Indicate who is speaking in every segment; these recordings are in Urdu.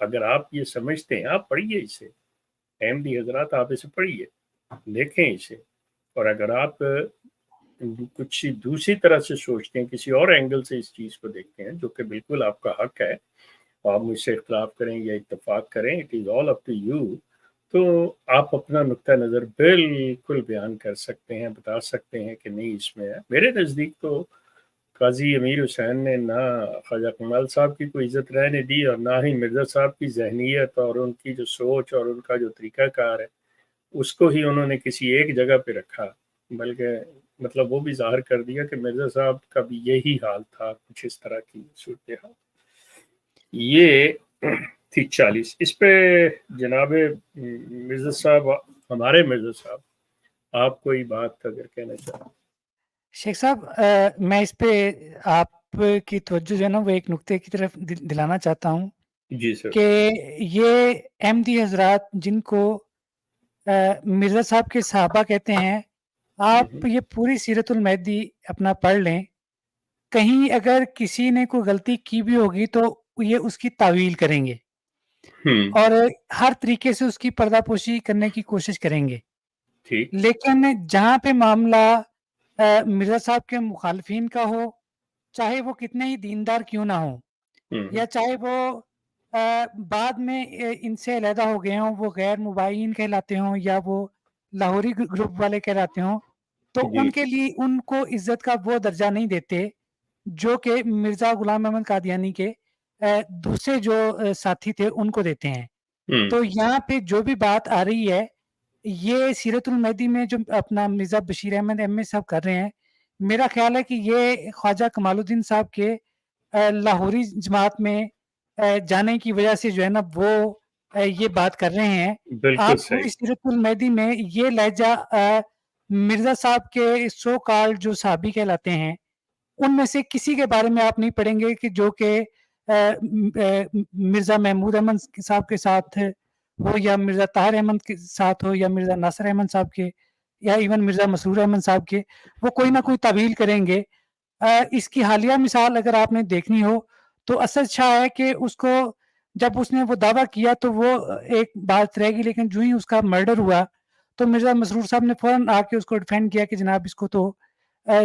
Speaker 1: اگر آپ یہ سمجھتے ہیں آپ پڑھیے اسے، احمدی حضرات آپ اسے پڑھیے، دیکھیں اسے، اور اگر آپ کچھ دوسری طرح سے سوچتے ہیں، کسی اور اینگل سے اس چیز کو دیکھتے ہیں، جو کہ بالکل آپ کا حق ہے، آپ مجھ سے اختلاف کریں یا اتفاق کریں، it is all up to you, تو آپ اپنا نقطہ نظر بالکل بیان کر سکتے ہیں، بتا سکتے ہیں کہ نہیں اس میں ہے۔ میرے نزدیک تو قاضی امیر حسین نے نہ خواجہ کمال صاحب کی کوئی عزت رہنے دی، اور نہ ہی مرزا صاحب کی ذہنیت اور ان کی جو سوچ اور ان کا جو طریقہ کار ہے اس کو ہی انہوں نے کسی ایک جگہ پہ رکھا، بلکہ مطلب وہ بھی ظاہر کر دیا کہ مرزا صاحب کا بھی یہی حال تھا، کچھ اس طرح کی صورتحال۔ یہ تھی 40۔ اس پہ جناب مرزا صاحب، ہمارے مرزا صاحب، آپ کوئی بات اگر کہنا چاہیں۔
Speaker 2: شیخ صاحب میں اس پہ آپ کی توجہ جو ہے نا وہ ایک نقطے کی طرف دلانا چاہتا ہوں
Speaker 1: جی سر۔
Speaker 2: کہ یہ احمدی حضرات جن کو مرزا صاحب کے صحابہ کہتے ہیں، آپ یہ پوری سیرت المہدی اپنا پڑھ لیں، کہیں اگر کسی نے کوئی غلطی کی بھی ہوگی تو یہ اس کی تعویل کریں گے اور ہر طریقے سے اس کی پردہ پوشی کرنے کی کوشش کریں گے،
Speaker 1: ٹھیک۔
Speaker 2: لیکن جہاں پہ معاملہ مرزا صاحب کے مخالفین کا ہو، چاہے وہ کتنے ہی دیندار کیوں نہ ہوں، یا چاہے وہ بعد میں ان سے علیحدہ ہو گئے ہوں، وہ غیر مباین کہلاتے ہوں یا وہ لاہوری گروپ والے کہلاتے ہوں، تو ان کے لیے ان کو عزت کا وہ درجہ نہیں دیتے جو کہ مرزا غلام احمد قادیانی کے دوسرے جو ساتھی تھے ان کو دیتے ہیں۔ تو یہاں پہ جو بھی بات آ رہی ہے، یہ سیرت المہدی میں جو اپنا مرزا بشیر احمد ایم اے صاحب کر رہے ہیں، میرا خیال ہے کہ یہ خواجہ کمال الدین صاحب کے لاہوری جماعت میں جانے کی وجہ سے جو ہے نا وہ یہ بات کر رہے ہیں۔ آپ پوری سیرت المہدی میں یہ لہجہ مرزا صاحب کے سو کال جو صحابی کہلاتے ہیں ان میں سے کسی کے بارے میں آپ نہیں پڑھیں گے کہ جو کہ مرزا محمود احمد صاحب کے ساتھ ہو یا مرزا طاہر احمد کے ساتھ ہو یا مرزا ناصر احمد صاحب کے یا ایون مرزا مسرور احمد صاحب کے، وہ کوئی نہ کوئی تعویل کریں گے۔ اس کی حالیہ مثال اگر آپ نے دیکھنی ہو تو اسد شاہ ہے کہ اس کو جب اس نے وہ دعویٰ کیا تو وہ ایک بات رہ گی، لیکن جو ہی اس کا مرڈر ہوا تو مرزا مسرور صاحب نے فوراً آ کے اس کو ڈیفینڈ کیا کہ جناب اس کو تو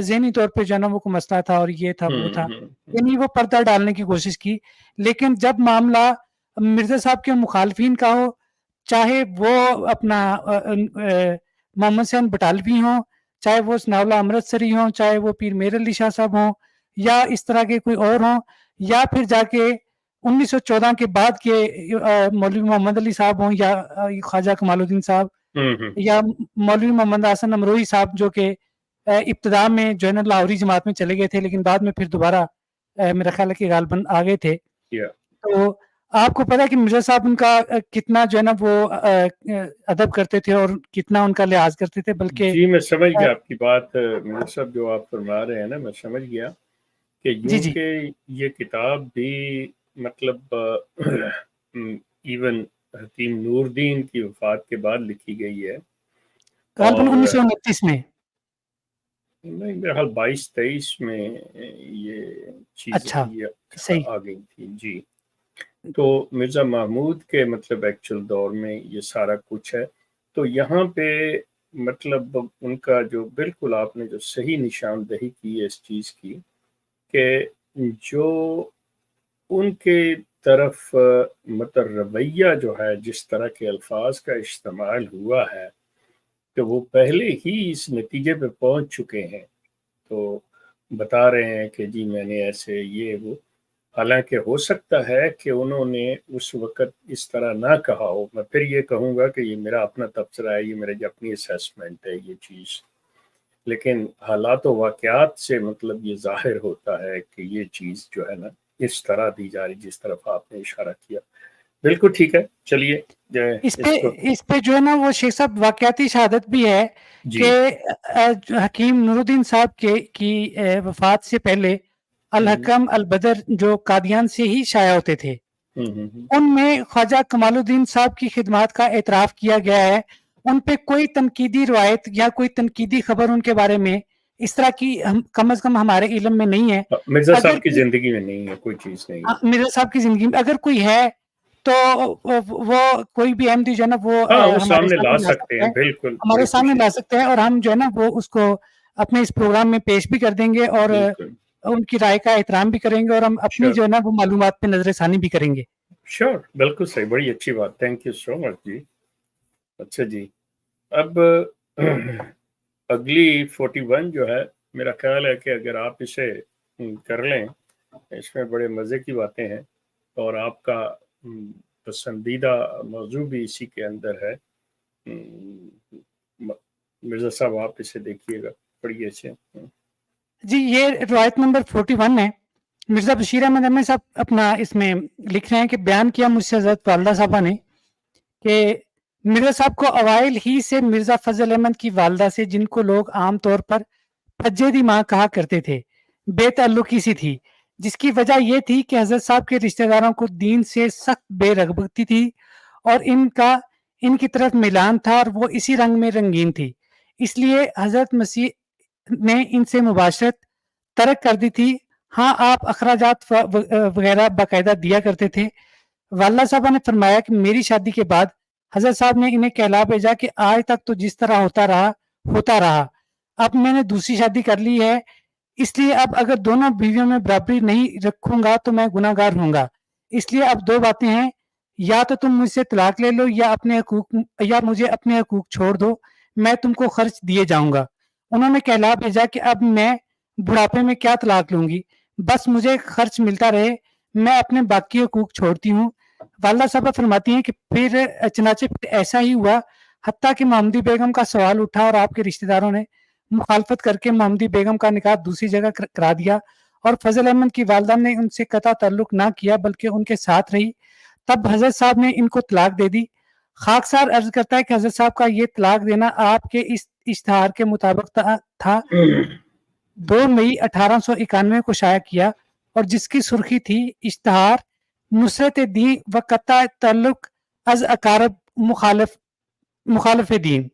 Speaker 2: ذہنی طور پہ جو ہے نا وہ کوئی مسئلہ تھا اور یہ تھا وہ تھا، یعنی وہ پردہ ڈالنے کی کوشش کی۔ لیکن جب معاملہ مرزا صاحب کے مخالفین کا ہو، چاہے وہ اپنا محمد حسین بٹالوی ہوں، چاہے وہ ثناءاللہ امرتسری ہوں، چاہے وہ پیر میر علی شاہ صاحب ہوں یا اس طرح کے کوئی اور ہوں، یا پھر جا کے 1914 کے بعد کے مولوی محمد علی صاحب ہوں یا خواجہ کمال الدین صاحب یا مولوی محمد حسن امروہی صاحب جو کہ ابتدا میں جو ہے نا لاہوری جماعت میں چلے گئے تھے لیکن بعد میں پھر دوبارہ میرا خیال ہے کہ غالباً آ گئے تھے۔ تو آپ کو پتا ہے کہ مرزا صاحب ان کا کتنا جو ہے نا وہ ادب کرتے تھے اور کتنا ان کا لحاظ کرتے تھے، بلکہ
Speaker 1: جی میں سمجھ گیا آپ کی بات مرزا صاحب، جو آپ فرما رہے ہیں نا میں سمجھ گیا کہ یوں کہ یہ کتاب بھی مطلب ایون حکیم نور الدین کی وفات کے بعد لکھی گئی ہے،
Speaker 2: غالباً 1929 میں،
Speaker 1: نہیں میرے خیال 22-23 میں یہ چیز آ گئی تھی۔ جی تو مرزا محمود کے مطلب ایکچوئل دور میں یہ سارا کچھ ہے۔ تو یہاں پہ مطلب ان کا جو بالکل آپ نے جو صحیح نشاندہی کی ہے اس چیز کی کہ جو ان کے طرف مطلب رویہ جو ہے، جس طرح کے الفاظ کا استعمال ہوا ہے کہ وہ پہلے ہی اس نتیجے پہ پہنچ چکے ہیں، تو بتا رہے ہیں کہ جی میں نے ایسے یہ وہ، حالانکہ ہو سکتا ہے کہ انہوں نے اس وقت اس طرح نہ کہا ہو۔ میں پھر یہ کہوں گا کہ یہ میرا اپنا تبصرہ ہے، یہ میری اپنی اسیسمنٹ ہے یہ چیز، لیکن حالات و واقعات سے مطلب یہ ظاہر ہوتا ہے کہ یہ چیز جو ہے نا اس طرح دی جا رہی جس طرف آپ نے اشارہ کیا۔ بالکل ٹھیک ہے، چلیے
Speaker 2: اس پہ جو ہے نا وہ شیخ صاحب واقعاتی شہادت بھی ہے کہ حکیم نور الدین صاحب کی وفات سے پہلے الحکم البدر جو قادیان سے ہی شائع ہوتے تھے، ان میں خواجہ کمال الدین صاحب کی خدمات کا اعتراف کیا گیا ہے۔ ان پہ کوئی تنقیدی روایت یا کوئی تنقیدی خبر ان کے بارے میں اس طرح کی کم از کم ہمارے علم میں نہیں ہے۔
Speaker 1: مرزا صاحب کی زندگی میں نہیں ہے، کوئی چیز نہیں ہے۔
Speaker 2: مرزا صاحب کی زندگی میں اگر کوئی ہے تو وہ کوئی بھی احمدی جو ہے نا وہ
Speaker 1: ہاں وہ
Speaker 2: ہمارے
Speaker 1: سامنے لا
Speaker 2: سامنے لا
Speaker 1: سکتے
Speaker 2: سکتا
Speaker 1: ہیں،
Speaker 2: ہے،
Speaker 1: بالکل
Speaker 2: ہمارے
Speaker 1: بڑی
Speaker 2: سامنے
Speaker 1: خوشی
Speaker 2: لا سکتے ہیں، اور ہم جو ہے نا وہ اس کو اپنے اس پروگرام میں پیش بھی کر دیں گے، اور
Speaker 1: بالکل
Speaker 2: ان کی رائے کا احترام بھی کریں گے، اور ہم اپنی
Speaker 1: شیور
Speaker 2: جو ہے نا وہ معلومات پہ نظر ثانی بھی کریں گے.
Speaker 1: شیور بالکل صحیح، بڑی اچھی بات، تھینک یو سو مچ جی. اچھا جی، اب اگلی 41 جو ہے میرا خیال ہے کہ اگر آپ اسے کر لیں، اس میں بڑے مزے کی باتیں ہیں، اور آپ کا پسندیدہ موضوع بھی اسی کے اندر ہے. مرزا صاحب آپ اسے دیکھیے گا، پڑھیے اسے.
Speaker 2: جی یہ روایت نمبر 41 ہے. مرزا بشیر احمد احمد صاحب اپنا اس میں لکھ رہے ہیں کہ بیان کیا مجھ سے حضرت والدہ صاحبہ نے کہ مرزا صاحب کو اوائل ہی سے مرزا فضل احمد کی والدہ سے، جن کو لوگ عام طور پر پجے دی ماں کہا کرتے تھے، بے تعلقی سی تھی، جس کی وجہ یہ تھی کہ حضرت صاحب کے رشتہ داروں کو دین سے سخت بے رغبتی تھی، اور ان کی طرف میلان تھا، اور وہ اسی رنگ میں رنگین تھی. اس لیے حضرت مسیح نے ان سے مباشرت ترک کر دی تھی. ہاں آپ اخراجات وغیرہ باقاعدہ دیا کرتے تھے. والدہ صاحبہ نے فرمایا کہ میری شادی کے بعد حضرت صاحب نے انہیں کہلا بھیجا کہ آج تک تو جس طرح ہوتا رہا، اب میں نے دوسری شادی کر لی ہے، اس لیے اب اگر دونوں بیویوں میں برابری نہیں رکھوں گا تو میں گناہ گار ہوں گا. اس لیے اب دو باتیں ہیں، یا تو تم مجھ سے طلاق لے لو یا مجھے اپنے حقوق چھوڑ دو، میں تم کو خرچ دیے جاؤں گا. انہوں نے کہلا بھیجا کہ اب میں بڑھاپے میں کیا طلاق لوں گی، بس مجھے خرچ ملتا رہے، میں اپنے باقی حقوق چھوڑتی ہوں. والدہ صاحبہ فرماتی ہیں کہ پھر چنانچہ ایسا ہی ہوا، حتیٰ کہ محمدی بیگم کا سوال اٹھا اور آپ کے رشتہ داروں نے مخالفت کر کے محمدی بیگم کا نکاح دوسری جگہ کرا دیا، اور فضل احمد کی والدہ نے ان سے قطع تعلق نہ کیا بلکہ ان کے ساتھ رہی. تب حضرت صاحب نے ان کو طلاق دے دی. خاکسار عرض کرتا ہے کہ حضرت صاحب کا یہ طلاق دینا آپ کے اس اشتہار کے مطابق تھا. 2 مئی 1891 کو شائع کیا، اور جس کی سرخی تھی اشتہار نصرت دین و قطع تعلق از اقارب مخالف دین.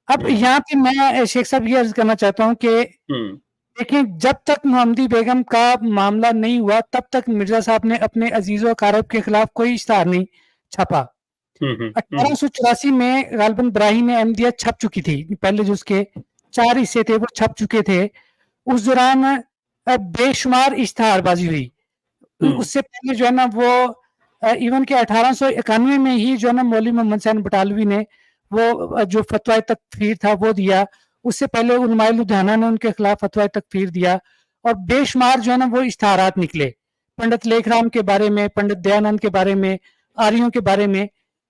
Speaker 2: اب یہاں پہ میں شیخ صاحب یہ عرض کرنا چاہتا ہوں کہ دیکھیں، جب تک محمدی بیگم کا معاملہ نہیں ہوا تب تک مرزا صاحب نے اپنے عزیز و اقارب کے خلاف کوئی اشتہار نہیں چھپا. 1884 میں غالباً براہیم احمدیہ چھپ چکی تھی، پہلے جو اس کے 4 حصے تھے وہ چھپ چکے تھے. اس دوران بے شمار اشتہار بازی ہوئی. اس سے پہلے جو ہے نا وہ ایون کہ 1891 میں ہی جو ہے نا مولوی محمد حسین بٹالوی نے وہ جو فتویٰ تکفیر تھا وہ دیا. اس سے پہلے علماء لدھیانہ نے ان کے خلاف فتویٰ تکفیر دیا، اور بے شمار جو ہے نا وہ اشتہارات نکلے، پنڈت لیکھ رام کے بارے میں، پنڈت دیانند کے بارے میں، آریوں کے بارے میں.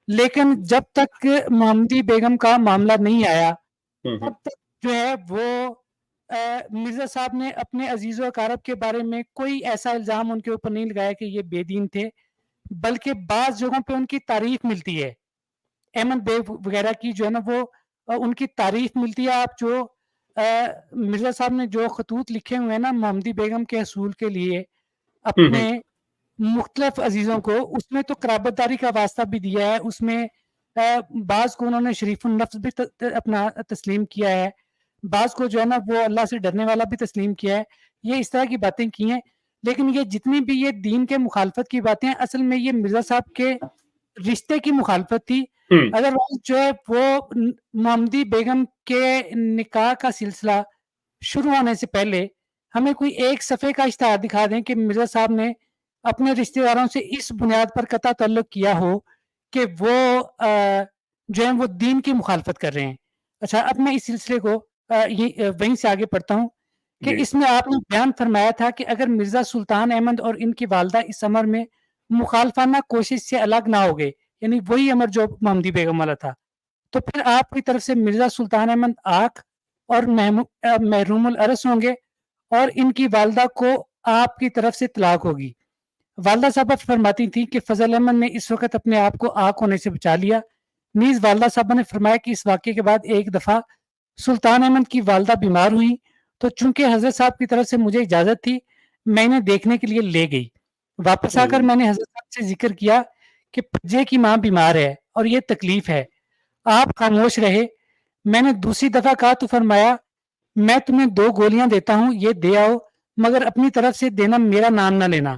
Speaker 2: لیکن جب تک محمدی بیگم کا معاملہ نہیں آیا تب تک جو ہے وہ مرزا صاحب نے اپنے عزیز و اقارب کے بارے میں کوئی ایسا الزام ان کے اوپر نہیں لگایا کہ یہ بے دین تھے، بلکہ بعض جگہوں پہ ان کی تعریف ملتی ہے. احمد بیگ وغیرہ کی جو ہے نا وہ ان کی تعریف ملتی ہے. آپ جو مرزا صاحب نے جو خطوط لکھے ہوئے ہیں نا محمدی بیگم کے حصول کے لیے اپنے مختلف عزیزوں کو، اس میں تو قرابت داری کا واسطہ بھی دیا ہے، اس میں بعض کو انہوں نے شریف النفس بھی اپنا تسلیم کیا ہے، بعض کو جو ہے نا وہ اللہ سے ڈرنے والا بھی تسلیم کیا ہے. یہ اس طرح کی باتیں کی ہیں. لیکن یہ جتنی بھی یہ دین کے مخالفت کی باتیں ہیں، اصل میں یہ مرزا صاحب کے رشتے کی مخالفت تھی. اگر جو ہے وہ محمدی بیگم کے نکاح کا سلسلہ شروع ہونے سے پہلے ہمیں کوئی ایک صفحے کا اشتہار دکھا دیں کہ مرزا صاحب نے اپنے رشتہ داروں سے اس بنیاد پر قطع تعلق کیا ہو کہ وہ جو ہے وہ دین کی مخالفت کر رہے ہیں. اچھا، اب میں اس سلسلے کو وہیں سے آگے پڑھتا ہوں کہ اس میں آپ نے بیان فرمایا تھا کہ اگر مرزا سلطان احمد اور ان کی والدہ اس امر میں مخالفانہ کوشش سے الگ نہ ہو گئے، یعنی وہی امر جو محمدی بیگم والا تھا، تو پھر آپ کی طرف سے مرزا سلطان احمد آنکھ اور محروم العرض ہوں گے، اور ان کی والدہ کو آپ کی طرف سے طلاق ہوگی. والدہ صاحبہ فرماتی تھی کہ فضل احمد نے اس وقت اپنے آپ کو آنکھ ہونے سے بچا لیا. نیز والدہ صاحبہ نے فرمایا کہ اس واقعے کے بعد ایک دفعہ سلطان احمد کی والدہ بیمار ہوئی تو چونکہ حضرت صاحب کی طرف سے مجھے اجازت تھی، میں انہیں دیکھنے کے لیے لے گئی. واپس آ کر میں نے حضرت صاحب سے ذکر کیا کہ پجے کی ماں بیمار ہے اور یہ تکلیف ہے، آپ خاموش رہے. میں نے دوسری دفعہ کہا تو فرمایا میں تمہیں 2 گولیاں دیتا ہوں، یہ دے آؤ، مگر اپنی طرف سے دینا، میرا نام نہ لینا.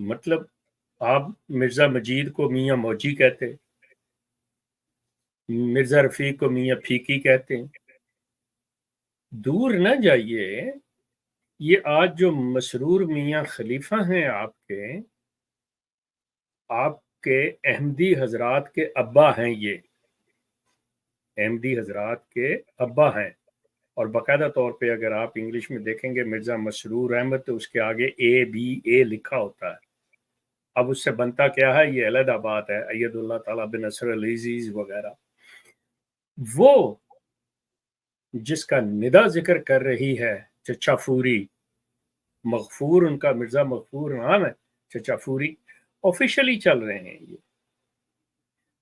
Speaker 1: مطلب آپ مرزا مجید کو میاں موجی کہتے، مرزا رفیق کو میاں پھیکی کہتے ہیں. دور نہ جائیے، یہ آج جو مسرور میاں خلیفہ ہیں آپ کے احمدی حضرات کے ابا ہیں، یہ احمدی حضرات کے ابا ہیں. اور باقاعدہ طور پہ اگر آپ انگلش میں دیکھیں گے مرزا مسرور احمد تو اس کے آگے ABA لکھا ہوتا ہے. اب اس سے بنتا کیا ہے یہ علیحدہ بات ہے، اید اللہ تعالیٰ بن نصر العزیز وغیرہ. وہ جس کا ندا ذکر کر رہی ہے چچا پھوری، مغفور ان کا مرزا مغفور نام ہے، چچا پھوری آفیشلی چل رہے ہیں یہ.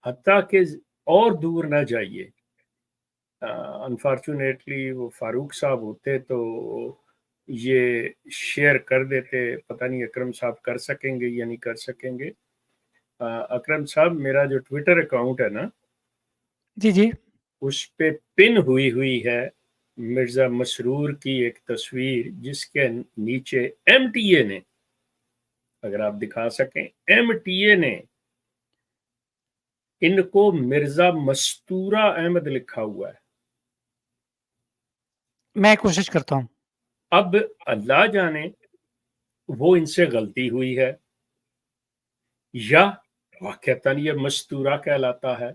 Speaker 1: حتیٰ کہ اور دور نہ جائیے، انفارچونیٹلی وہ فاروق صاحب ہوتے تو یہ شیئر کر دیتے، پتہ نہیں اکرم صاحب کر سکیں گے یا نہیں کر سکیں گے. اکرم صاحب میرا جو ٹویٹر اکاؤنٹ ہے نا،
Speaker 2: جی جی
Speaker 1: اس پہ پن ہوئی ہے مرزا مسرور کی ایک تصویر، جس کے نیچے MTA نے، اگر آپ دکھا سکیں، MTA نے ان کو مرزا مستورہ احمد لکھا ہوا ہے.
Speaker 2: میں کوشش کرتا ہوں.
Speaker 1: اب اللہ جانے وہ ان سے غلطی ہوئی ہے یا واقعتاً یہ مستورہ کہلاتا ہے.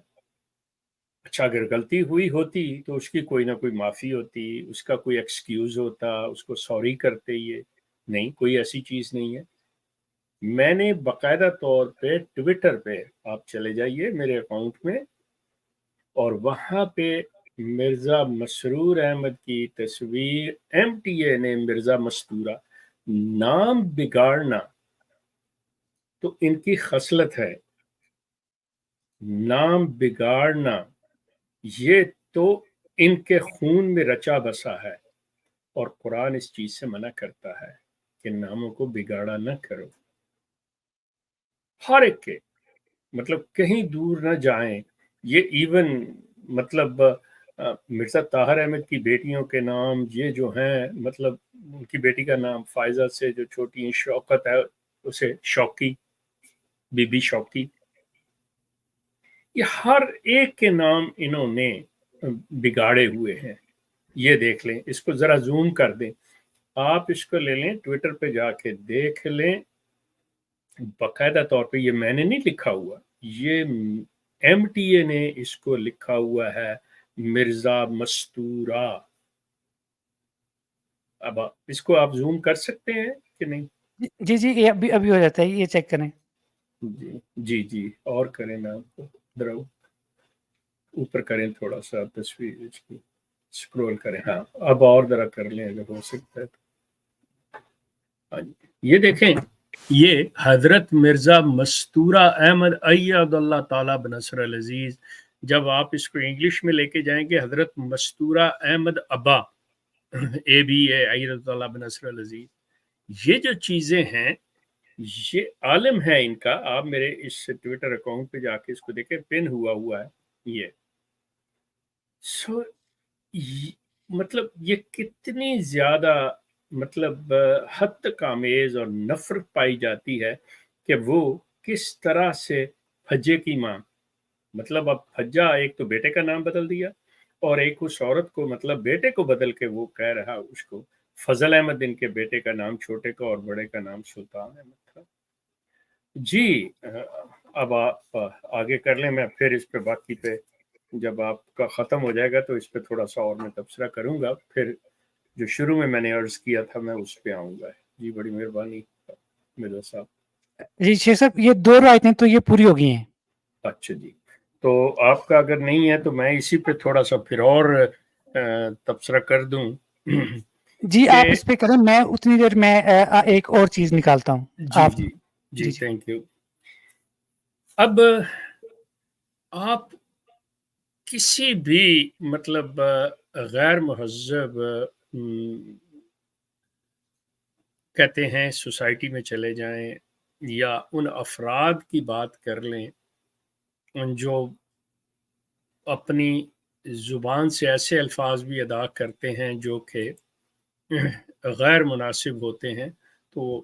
Speaker 1: اچھا اگر غلطی ہوئی ہوتی تو اس کی کوئی نہ کوئی معافی ہوتی، اس کا کوئی ایکسکیوز ہوتا، اس کو سوری کرتے. یہ نہیں، کوئی ایسی چیز نہیں ہے. میں نے باقاعدہ طور پہ ٹویٹر پہ آپ چلے جائیے میرے اکاؤنٹ میں، اور وہاں پہ مرزا مسرور احمد کی تصویر، MTA نے مرزا مستورہ نام بگاڑنا تو ان کی خصلت ہے. نام بگاڑنا یہ تو ان کے خون میں رچا بسا ہے، اور قرآن اس چیز سے منع کرتا ہے کہ ناموں کو بگاڑا نہ کرو. ہر ایک کے مطلب کہیں دور نہ جائیں. یہ ایون مطلب مرزا طاہر احمد کی بیٹیوں کے نام یہ جو ہیں، مطلب ان کی بیٹی کا نام فائزہ سے جو چھوٹی شوکت ہے اسے شوکی، بی بی شوکی. یہ ہر ایک کے نام انہوں نے بگاڑے ہوئے ہیں. یہ دیکھ لیں، اس کو ذرا زوم کر دیں، آپ اس کو لے لیں ٹویٹر پہ جا کے دیکھ لیں. باقاعدہ طور پہ یہ میں نے نہیں لکھا ہوا، یہ MTA نے اس کو لکھا ہوا ہے مرزا مستورہ. اب اس کو آپ زوم کر سکتے ہیں کہ نہیں؟
Speaker 2: جی جی یہ ابھی ہو جاتا ہے، یہ چیک کریں.
Speaker 1: جی اور کریں نا، ذرا اوپر کریں تھوڑا سا تصویر اس کی، اسکرول کریں. ہاں اب اور ذرا کر لیں اگر ہو سکتا ہے تو. ہاں جی، یہ دیکھیں، یہ حضرت مرزا مستورہ احمد ایاد اللہ تعالیٰ بنصر العزیز. جب آپ اس کو انگلش میں لے کے جائیں گے، حضرت مستورہ احمد ابا ABA ایاد اللہ بنصر العزیز. یہ جو چیزیں ہیں یہ عالم ہے ان کا. آپ میرے اس ٹویٹر اکاؤنٹ پہ جا کے اس کو دیکھیں، پن ہوا ہے یہ. مطلب یہ کتنی زیادہ مطلب حد تک آمیز اور نفرت پائی جاتی ہے کہ وہ کس طرح سے حجے کی ماں، مطلب اب حجہ ایک تو بیٹے کا نام بدل دیا، اور ایک اس عورت کو مطلب بیٹے کو بدل کے وہ کہہ رہا اس کو فضل احمد، ان کے بیٹے کا نام چھوٹے کا اور بڑے کا نام سلطان احمد تھا. جی اب آپ آگے کر لیں، میں پھر اس پہ باقی پہ جب آپ کا ختم ہو جائے گا تو اس پہ تھوڑا سا اور میں تبصرہ کروں گا. پھر جو شروع میں نے عرض کیا تھا میں اس پہ آؤں گا. جی بڑی مہربانی مرزا صاحب.
Speaker 2: جی شیخ صاحب یہ 2 روایتیں تو یہ پوری ہو گئی ہیں.
Speaker 1: اچھا جی، تو آپ کا اگر نہیں ہے تو میں اسی پہ تھوڑا سا پھر اور تبصرہ کر دوں.
Speaker 2: جی آپ اس پہ کریں، میں اتنی دیر میں ایک اور چیز نکالتا ہوں. آپ
Speaker 1: جی تھینک یو. اب آپ کسی بھی مطلب غیر مہذب کہتے ہیں سوسائٹی میں چلے جائیں، یا ان افراد کی بات کر لیں جو اپنی زبان سے ایسے الفاظ بھی ادا کرتے ہیں جو کہ غیر مناسب ہوتے ہیں، تو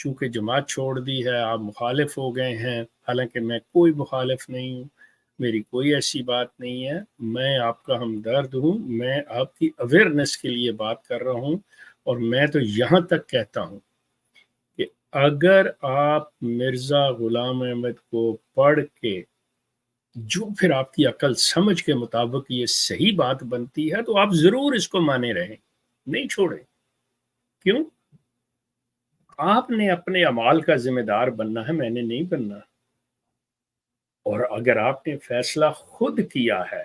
Speaker 1: چونکہ جماعت چھوڑ دی ہے آپ مخالف ہو گئے ہیں، حالانکہ میں کوئی مخالف نہیں ہوں، میری کوئی ایسی بات نہیں ہے، میں آپ کا ہمدرد ہوں، میں آپ کی اویئرنیس کے لیے بات کر رہا ہوں، اور میں تو یہاں تک کہتا ہوں کہ اگر آپ مرزا غلام احمد کو پڑھ کے جو پھر آپ کی عقل سمجھ کے مطابق یہ صحیح بات بنتی ہے تو آپ ضرور اس کو مانے رہیں، نہیں چھوڑیں۔ کیوں؟ آپ نے اپنے اعمال کا ذمہ دار بننا ہے، میں نے نہیں بننا۔ اور اگر آپ نے فیصلہ خود کیا ہے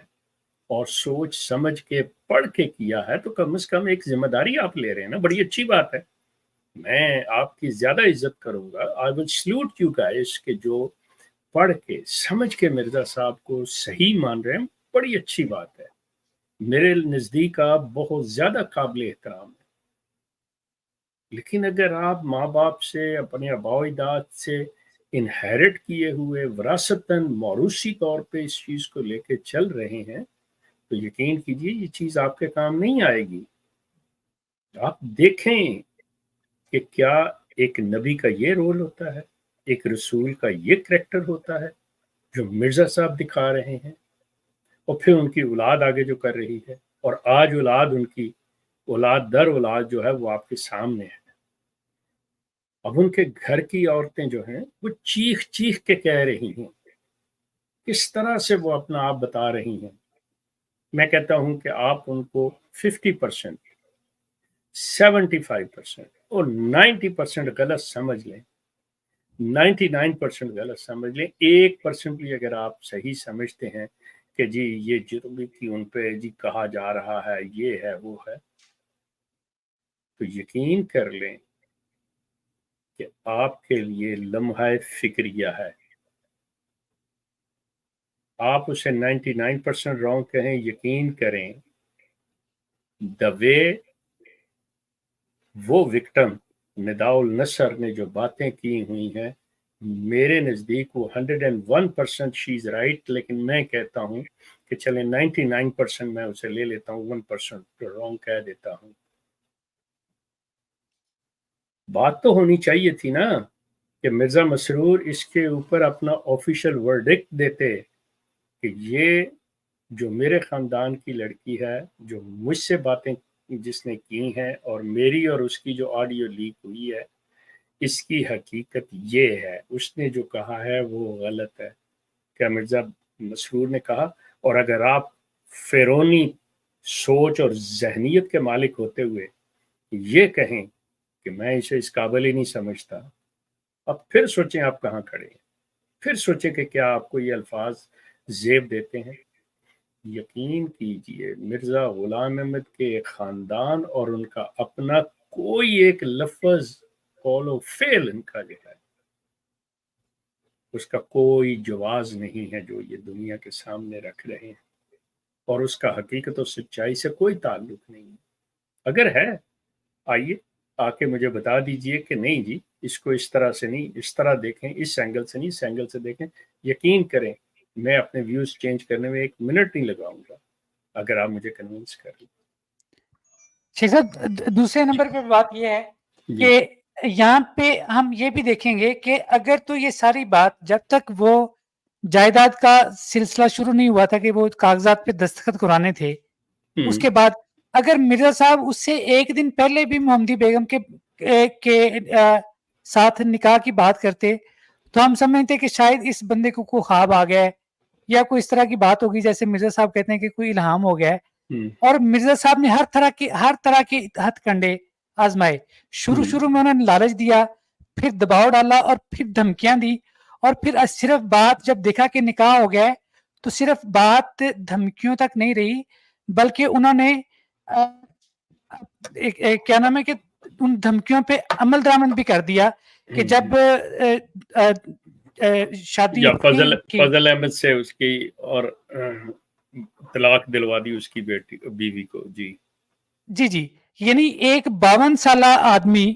Speaker 1: اور سوچ سمجھ کے پڑھ کے کیا ہے تو کم از کم ایک ذمہ داری آپ لے رہے ہیں نا، بڑی اچھی بات ہے۔ میں آپ کی زیادہ عزت کروں گا، آئی ول سلوٹ یو گائز، کہ جو پڑھ کے سمجھ کے مرزا صاحب کو صحیح مان رہے ہیں، بڑی اچھی بات ہے، میرے نزدیک آپ بہت زیادہ قابل احترام ہے۔ لیکن اگر آپ ماں باپ سے، اپنے آباء و اجداد سے انہیرٹ کیے ہوئے وراثتاً موروثی طور پہ اس چیز کو لے کے چل رہے ہیں تو یقین کیجئے یہ چیز آپ کے کام نہیں آئے گی۔ آپ دیکھیں کہ کیا ایک نبی کا یہ رول ہوتا ہے، ایک رسول کا یہ کریکٹر ہوتا ہے جو مرزا صاحب دکھا رہے ہیں، اور پھر ان کی اولاد آگے جو کر رہی ہے، اور آج اولاد ان کی اولاد در اولاد جو ہے وہ آپ کے سامنے ہے۔ اب ان کے گھر کی عورتیں جو ہیں وہ چیخ چیخ کے کہہ رہی ہیں، کس طرح سے وہ اپنا آپ بتا رہی ہیں۔ میں کہتا ہوں کہ آپ ان کو 50%، 75% اور 90% غلط سمجھ لیں، 99% غلط سمجھ لیں، 1% بھی اگر آپ صحیح سمجھتے ہیں کہ جی یہ جرم کی ان پہ جی کہا جا رہا ہے، یہ ہے وہ ہے، تو یقین کر لیں کہ آپ کے لیے لمحہ فکریہ ہے۔ آپ اسے 99% رانگ کہیں، یقین کریں دا وے وہ وکٹم نداء النصر نے جو باتیں کی ہوئی ہیں، میرے نزدیک وہ 101% شی از رائٹ، لیکن میں کہتا ہوں کہ چلیں 99% میں اسے لے لیتا ہوں، 1% رانگ کہہ دیتا ہوں۔ بات تو ہونی چاہیے تھی نا کہ مرزا مسرور اس کے اوپر اپنا آفیشیل ورڈکٹ دیتے کہ یہ جو میرے خاندان کی لڑکی ہے، جو مجھ سے باتیں جس نے کی ہیں، اور میری اور اس کی جو آڈیو لیک ہوئی ہے، اس کی حقیقت یہ ہے، اس نے جو کہا ہے وہ غلط ہے، کیا مرزا مسرور نے کہا۔ اور اگر آپ فیرونی سوچ اور ذہنیت کے مالک ہوتے ہوئے یہ کہیں کہ میں اسے اس قابل ہی نہیں سمجھتا، اب پھر سوچیں آپ کہاں کھڑے ہیں، پھر سوچیں کہ کیا آپ کو یہ الفاظ زیب دیتے ہیں۔ یقین کیجئے مرزا غلام احمد کے خاندان اور ان کا اپنا کوئی ایک لفظ قول و فعل ان کا جو ہے اس کا کوئی جواز نہیں ہے جو یہ دنیا کے سامنے رکھ رہے ہیں، اور اس کا حقیقت و سچائی سے کوئی تعلق نہیں ہے۔ اگر ہے آئیے آ کے مجھے بتا دیجئے کہ نہیں جی اس کو اس طرح سے نہیں، اس طرح دیکھیں، اس اینگل سے نہیں، اس اینگل سے دیکھیں۔ یقین کریں میں اپنے ویوز چینج کرنے میں 1 منٹ نہیں لگاؤں گا اگر آپ مجھے کنونس کر لیں۔
Speaker 2: شیخ صاحب دوسرے نمبر پہ بات یہ ہے کہ یہاں پہ ہم یہ بھی دیکھیں گے کہ اگر تو یہ ساری بات جب تک وہ جائیداد کا سلسلہ شروع نہیں ہوا تھا کہ وہ کاغذات پہ دستخط کرانے تھے، اس کے بعد اگر مرزا صاحب اس سے 1 دن پہلے بھی محمدی بیگم کے ساتھ نکاح کی بات کرتے تو ہم سمجھتے کہ شاید اس بندے کو کوئی خواب آ گیا ہے یا کوئی اس طرح کی بات ہوگی، جیسے مرزا صاحب کہتے ہیں کہ کوئی الہام ہو گیا ہے۔ اور مرزا صاحب نے ہر طرح کے ہتھ کنڈے آزمائے، شروع میں انہوں نے لالچ دیا، پھر دباؤ ڈالا، اور پھر دھمکیاں دی، اور پھر صرف بات جب دیکھا کہ نکاح ہو گیا ہے تو صرف بات دھمکیوں تک نہیں رہی، بلکہ انہوں نے کیا نام ہے کہ ان دھمکیوں پہ عمل درآمد بھی کر دیا کہ جب شادی
Speaker 1: فضل احمد سے اس کی اور طلاق دلوا دی اس کی بیوی کو۔ جی
Speaker 2: یعنی ایک 52 سالہ آدمی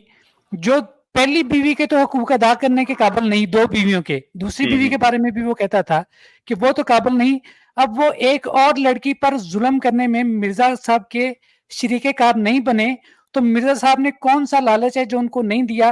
Speaker 2: جو پہلی بیوی کے تو حقوق ادا کرنے کے قابل نہیں، 2 بیویوں کے، دوسری بیوی کے بارے میں بھی وہ کہتا تھا کہ وہ تو قابل نہیں، اب وہ ایک اور لڑکی پر ظلم کرنے میں مرزا صاحب کے شریک کار نہیں بنے تو مرزا صاحب نے کون سا لالچ ہے جو ان کو نہیں دیا،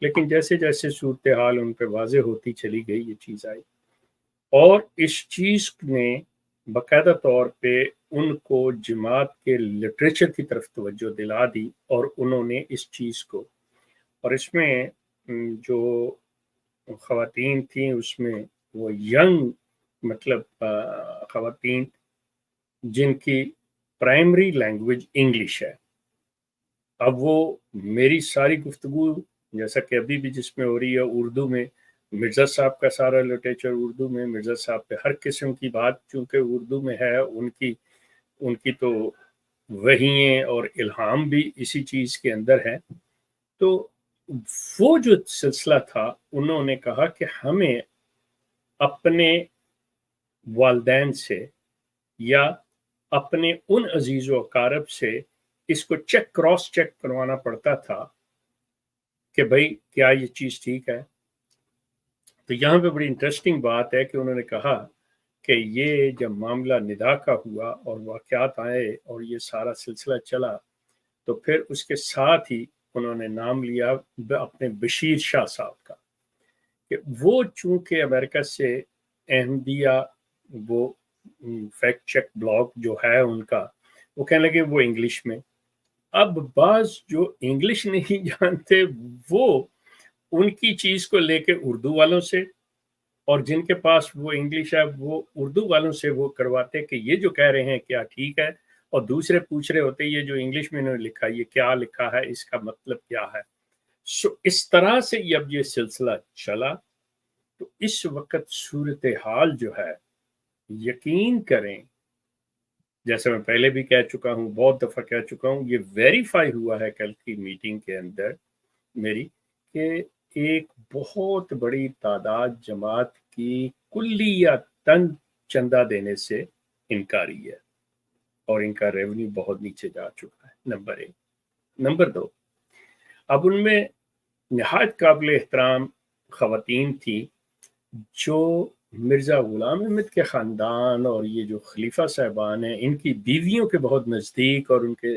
Speaker 1: لیکن جیسے جیسے صورتحال ان پہ واضح ہوتی چلی گئی یہ چیز آئی، اور اس چیز نے باقاعدہ طور پہ ان کو جماعت کے لٹریچر کی طرف توجہ دلا دی، اور انہوں نے اس چیز کو، اور اس میں جو خواتین تھیں اس میں وہ ینگ مطلب خواتین جن کی پرائمری لینگویج انگلش ہے. اب وہ میری ساری گفتگو جیسا کہ ابھی بھی جس میں ہو رہی ہے اردو میں، مرزا صاحب کا سارا لٹریچر اردو میں، مرزا صاحب پہ ہر قسم کی بات چونکہ اردو میں ہے، ان کی تو وحییں اور الہام بھی اسی چیز کے اندر ہے. تو وہ جو سلسلہ تھا انہوں نے کہا کہ ہمیں اپنے والدین سے یا اپنے ان عزیز و اقارب سے اس کو کراس چیک کروانا پڑتا تھا کہ بھئی کیا یہ چیز ٹھیک ہے. تو یہاں پہ بڑی انٹرسٹنگ بات ہے کہ انہوں نے کہا کہ یہ جب معاملہ ندا کا ہوا اور واقعات آئے اور یہ سارا سلسلہ چلا، تو پھر اس کے ساتھ ہی انہوں نے نام لیا اپنے بشیر شاہ صاحب کا، کہ وہ چونکہ امریکہ سے احمدیہ وہ فیکٹ چیک بلاگ جو ہے ان کا، وہ کہنے لگے وہ انگلش میں. اب بعض جو انگلش نہیں جانتے وہ ان کی چیز کو لے کے اردو والوں سے، اور جن کے پاس وہ انگلش ہے وہ اردو والوں سے وہ کرواتے کہ یہ جو کہہ رہے ہیں کیا ٹھیک ہے، اور دوسرے پوچھ رہے ہوتے یہ جو انگلش میں انہوں نے لکھا یہ کیا لکھا ہے، اس کا مطلب کیا ہے. اس طرح سے اب یہ سلسلہ چلا. تو اس وقت صورتحال جو ہے یقین کریں، جیسے میں پہلے بھی کہہ چکا ہوں، بہت دفعہ کہہ چکا ہوں، یہ ویریفائی ہوا ہے کل کی میٹنگ کے اندر میری، کہ ایک بہت بڑی تعداد جماعت کی کلیاتاً چندہ دینے سے انکاری ہے، اور ان کا ریونیو بہت نیچے جا چکا ہے. نمبر 1. نمبر 2، اب ان میں نہایت قابل احترام خواتین تھیں جو مرزا غلام احمد کے خاندان اور یہ جو خلیفہ صاحبان ہیں ان کی بیویوں کے بہت نزدیک اور ان کے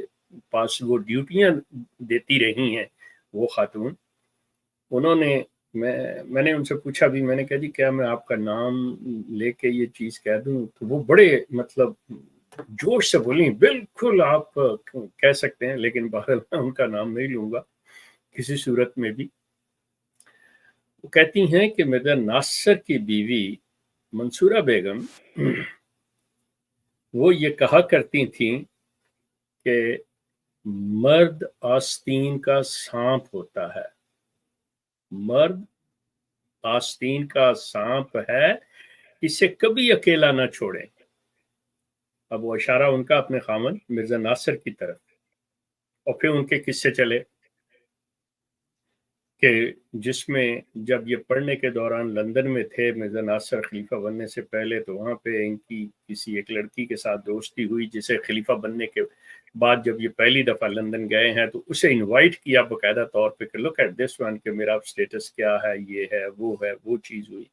Speaker 1: پاس وہ ڈیوٹیاں دیتی رہی ہیں. وہ خاتون، انہوں نے میں نے ان سے پوچھا بھی، میں نے کہا جی کیا میں آپ کا نام لے کے یہ چیز کہہ دوں؟ تو وہ بڑے مطلب جوش سے بولیں بالکل آپ کہہ سکتے ہیں، لیکن بہرحال میں ان کا نام نہیں لوں گا کسی صورت میں بھی. وہ کہتی ہیں کہ مرزا ناصر کی بیوی منصورہ بیگم وہ یہ کہا کرتی تھیں کہ مرد آستین کا سانپ ہوتا ہے، مرد آستین کا سانپ ہے، اسے کبھی اکیلا نہ چھوڑیں. اب وہ اشارہ ان کا اپنے خامن مرزا ناصر کی طرف، اور پھر ان کے قصے چلے کہ جس میں جب یہ پڑھنے کے دوران لندن میں تھے مرزا ناصر خلیفہ بننے سے پہلے، تو وہاں پہ ان کی کسی ایک لڑکی کے ساتھ دوستی ہوئی جسے خلیفہ بننے کے بعد جب یہ پہلی دفعہ لندن گئے ہیں تو اسے انوائٹ کیا باقاعدہ طور پہ کہ لک ایٹ دس ون، کہ میرا سٹیٹس کیا ہے، یہ ہے وہ چیز ہوئی.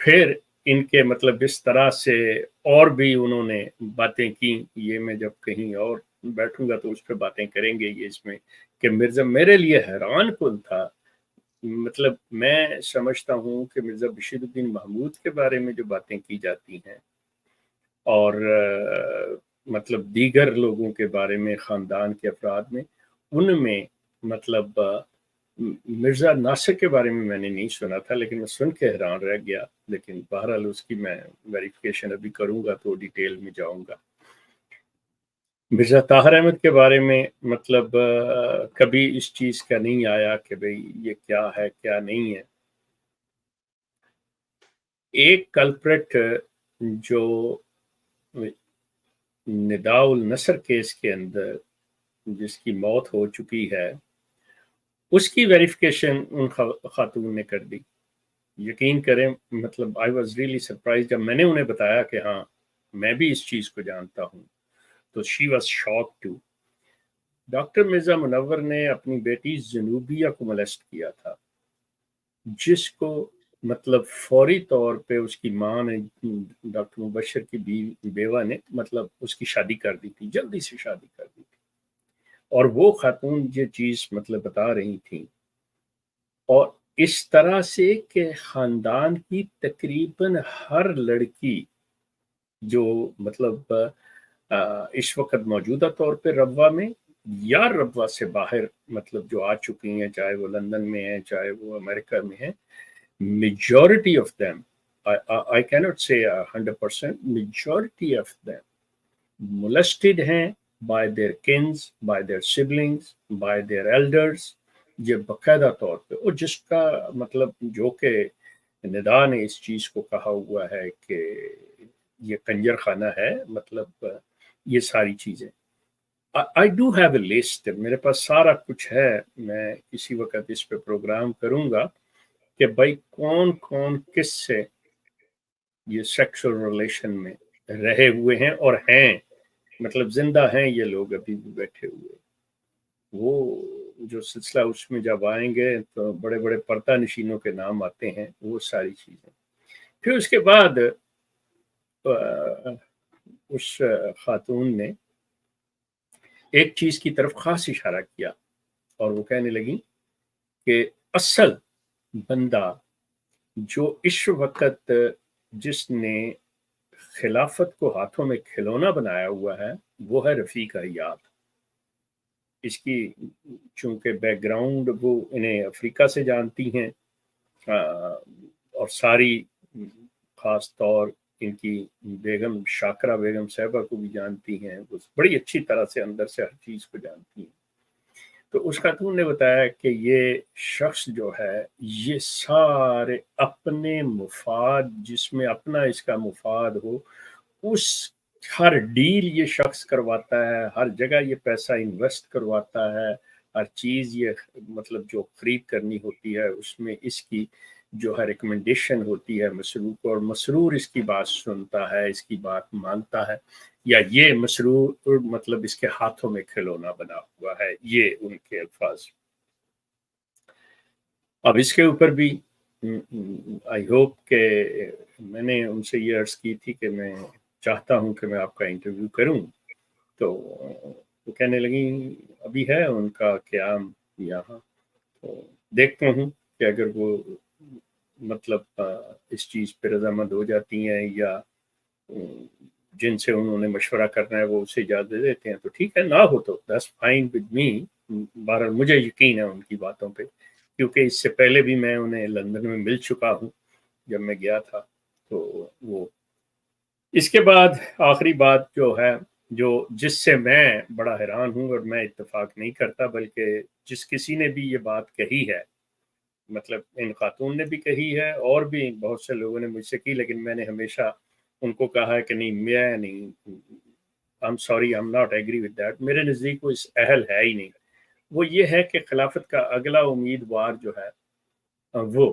Speaker 1: پھر ان کے مطلب اس طرح سے اور بھی انہوں نے باتیں کی، یہ میں جب کہیں اور بیٹھوں گا تو اس پہ باتیں کریں گے. یہ اس میں کہ مرزا میرے لیے حیران کن تھا، مطلب میں سمجھتا ہوں کہ مرزا بشیر الدین محمود کے بارے میں جو باتیں کی جاتی ہیں اور مطلب دیگر لوگوں کے بارے میں خاندان کے افراد میں، ان میں مطلب مرزا ناصر کے بارے میں نے نہیں سنا تھا، لیکن میں سن کے حیران رہ گیا. لیکن بہرحال اس کی میں ویریفیکیشن ابھی کروں گا تو ڈیٹیل میں جاؤں گا. مرزا طاہر احمد کے بارے میں مطلب کبھی اس چیز کا نہیں آیا کہ بھئی یہ کیا ہے کیا نہیں ہے. ایک کلپریٹ جو نداء النصر کیس کے اندر جس کی موت ہو چکی ہے، اس کی ویریفیکیشن ان خاتون نے کر دی. یقین کریں مطلب آئی واز ریئلی سرپرائز جب میں نے انہیں بتایا کہ ہاں میں بھی اس چیز کو جانتا ہوں، تو she was shock too. Doctor Mirza Munawar نے اپنی بیٹی زنوبیہ کو ملسٹ کیا تھا، جس کو مطلب فوری طور پہ اس کی ماں نے، ڈاکٹر مبشر کی بیوہ نے مطلب اس کی شادی کر دی تھی، جلدی سے شادی کر دی تھی. اور وہ خاتون یہ چیز مطلب بتا رہی تھیں اور اس طرح سے کہ خاندان کی تقریباً ہر لڑکی جو مطلب اس وقت موجودہ طور پہ ربوہ میں یا ربوہ سے باہر مطلب جو آ چکی ہیں، چاہے وہ لندن میں ہیں چاہے وہ امریکہ میں ہیں، majority of them, I cannot say 100%, majority of them molested ہیں by their kins, by their siblings, by their elders. یہ باقاعدہ طور پہ، اور جس کا مطلب جو کہ ندا نے اس چیز کو کہا ہوا ہے کہ یہ کنجر خانہ ہے، مطلب یہ ساری چیزیں I do have a list، میرے پاس سارا کچھ ہے، میں کسی وقت اس پہ پروگرام کروں گا کہ بھائی کون کون کس سے یہ سیکسول ریلیشن میں رہے ہوئے ہیں اور ہیں، مطلب زندہ ہیں یہ لوگ ابھی بھی بیٹھے ہوئے۔ وہ جو سلسلہ اس میں جب آئیں گے تو بڑے بڑے پردہ نشینوں کے نام آتے ہیں، وہ ساری چیزیں۔ پھر اس کے بعد اس خاتون نے ایک چیز کی طرف خاص اشارہ کیا اور وہ کہنے لگی کہ اصل بندہ جو اس وقت جس نے خلافت کو ہاتھوں میں کھلونا بنایا ہوا ہے وہ ہے رفیقہ یاد۔ اس کی چونکہ بیک گراؤنڈ وہ انہیں افریقہ سے جانتی ہیں اور ساری خاص طور ان کی بیگم شاکرہ بیگم صاحبہ کو بھی جانتی ہیں، وہ بڑی اچھی طرح سے اندر سے ہر چیز کو جانتی ہیں۔ تو اس خاتون نے بتایا کہ یہ شخص جو ہے یہ سارے اپنے مفاد، جس میں اپنا اس کا مفاد ہو، اس ہر ڈیل یہ شخص کرواتا ہے، ہر جگہ یہ پیسہ انویسٹ کرواتا ہے، ہر چیز یہ مطلب جو خرید کرنی ہوتی ہے اس میں اس کی جو ہے ریکمنڈیشن ہوتی ہے مسرور کو، اور مسرور اس کی بات سنتا ہے، اس کی بات مانتا ہے، یا یہ مسرور مطلب اس کے ہاتھوں میں کھلونا بنا ہوا ہے، یہ ان کے الفاظ۔ اب اس کے اوپر بھی آئی ہوپ کہ میں نے ان سے یہ عرض کی تھی کہ میں چاہتا ہوں کہ میں آپ کا انٹرویو کروں، تو وہ کہنے لگی ابھی ہے ان کا قیام یہاں، تو دیکھتا ہوں کہ اگر وہ مطلب اس چیز پہ رضامند ہو جاتی ہیں یا جن سے انہوں نے مشورہ کرنا ہے وہ اسے اجازت دیتے ہیں تو ٹھیک ہے، نہ ہو تو that's fine with me۔ بہرحال مجھے یقین ہے ان کی باتوں پہ، کیونکہ اس سے پہلے بھی میں انہیں لندن میں مل چکا ہوں جب میں گیا تھا۔ تو وہ اس کے بعد آخری بات جو ہے، جو جس سے میں بڑا حیران ہوں اور میں اتفاق نہیں کرتا، بلکہ جس کسی نے بھی یہ بات کہی ہے، مطلب ان خاتون نے بھی کہی ہے اور بھی بہت سے لوگوں نے مجھ سے کی، لیکن میں نے ہمیشہ ان کو کہا ہے کہ نہیں، میں نہیں، I'm sorry, I'm not agree with that۔ میرے نزدیک وہ اس اہل ہے ہی نہیں۔ وہ یہ ہے کہ خلافت کا اگلا امیدوار جو ہے وہ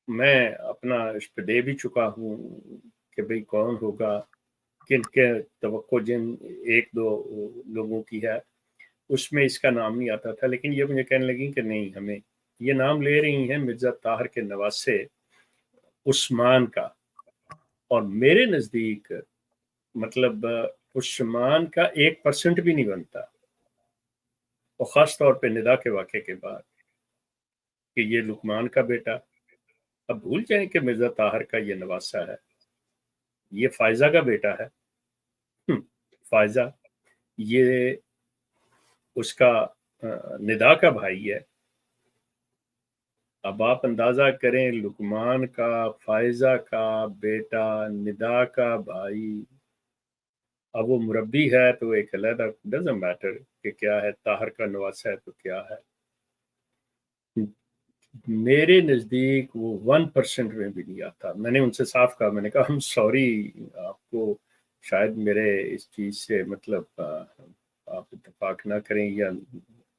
Speaker 1: میں اپنا اس پہ دے بھی چکا ہوں کہ بھئی کون ہوگا، کن کے توقع جن ایک دو لوگوں کی ہے، اس میں اس کا نام نہیں آتا تھا، لیکن یہ مجھے کہنے لگی کہ نہیں، ہمیں یہ نام لے رہی ہیں مرزا طاہر کے نواسے عثمان کا، اور میرے نزدیک مطلب عثمان کا 1% بھی نہیں بنتا، اور خاص طور پہ ندا کے واقعے کے بعد کہ یہ لقمان کا بیٹا۔ اب بھول جائیں کہ مرزا طاہر کا یہ نواسا ہے، یہ فائزہ کا بیٹا ہے، فائزہ یہ اس کا ندا کا بھائی ہے۔ اب آپ اندازہ کریں، لقمان کا، فائزہ کا بیٹا، ندا کا بھائی، اب وہ مربی ہے تو ایک علیحدہ ڈزنٹ میٹر کہ کیا ہے، طاہر کا نواسا ہے تو کیا ہے۔ میرے نزدیک وہ 1% میں بھی نہیں آتا۔ میں نے ان سے صاف کہا، میں نے کہا ہم سوری، آپ کو شاید میرے اس چیز سے مطلب آپ اتفاق نہ کریں، یا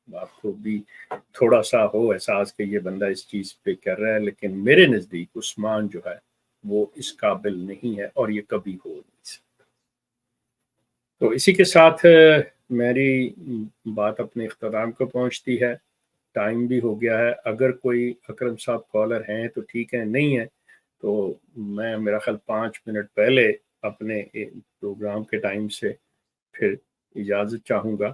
Speaker 1: آپ کو بھی تھوڑا سا ہو احساس کہ یہ بندہ اس چیز پہ کر رہا ہے، لیکن میرے نزدیک عثمان جو ہے وہ اس قابل نہیں ہے اور یہ کبھی ہو نہیں سکتا۔ تو اسی کے ساتھ میری بات اپنے اختتام کو پہنچتی ہے، ٹائم بھی ہو گیا ہے۔ اگر کوئی اکرم صاحب کالر ہیں تو ٹھیک ہے، نہیں ہے تو میں میرا خیال 5 منٹ پہلے اپنے پروگرام کے ٹائم سے پھر اجازت چاہوں گا،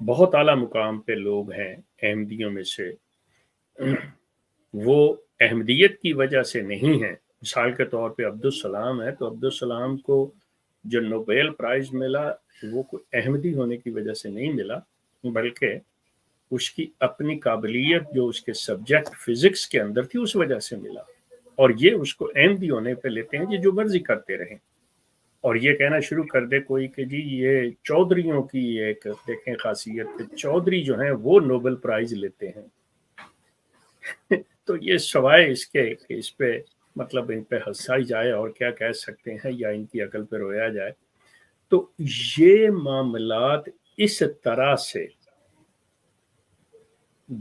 Speaker 1: بہت اعلیٰ مقام پہ لوگ ہیں احمدیوں میں سے، وہ احمدیت کی وجہ سے نہیں ہیں. مثال کے طور پہ عبدالسلام ہے، تو عبدالسلام کو جو نوبیل پرائز ملا وہ کوئی احمدی ہونے کی وجہ سے نہیں ملا، بلکہ اس کی اپنی قابلیت جو اس کے سبجیکٹ فزکس کے اندر تھی اس وجہ سے ملا. اور یہ اس کو احمدی ہونے پہ لیتے ہیں کہ جو مرضی کرتے رہیں، اور یہ کہنا شروع کر دے کوئی کہ جی یہ چودھریوں کی ایک دیکھیں خاصیت کہ چودھری جو ہیں وہ نوبل پرائز لیتے ہیں. تو یہ سوائے اس کے کہ اس پہ مطلب ان پہ ہنسائی جائے اور کیا کہہ سکتے ہیں یا ان کی عقل پہ رویا جائے. تو یہ معاملات اس طرح سے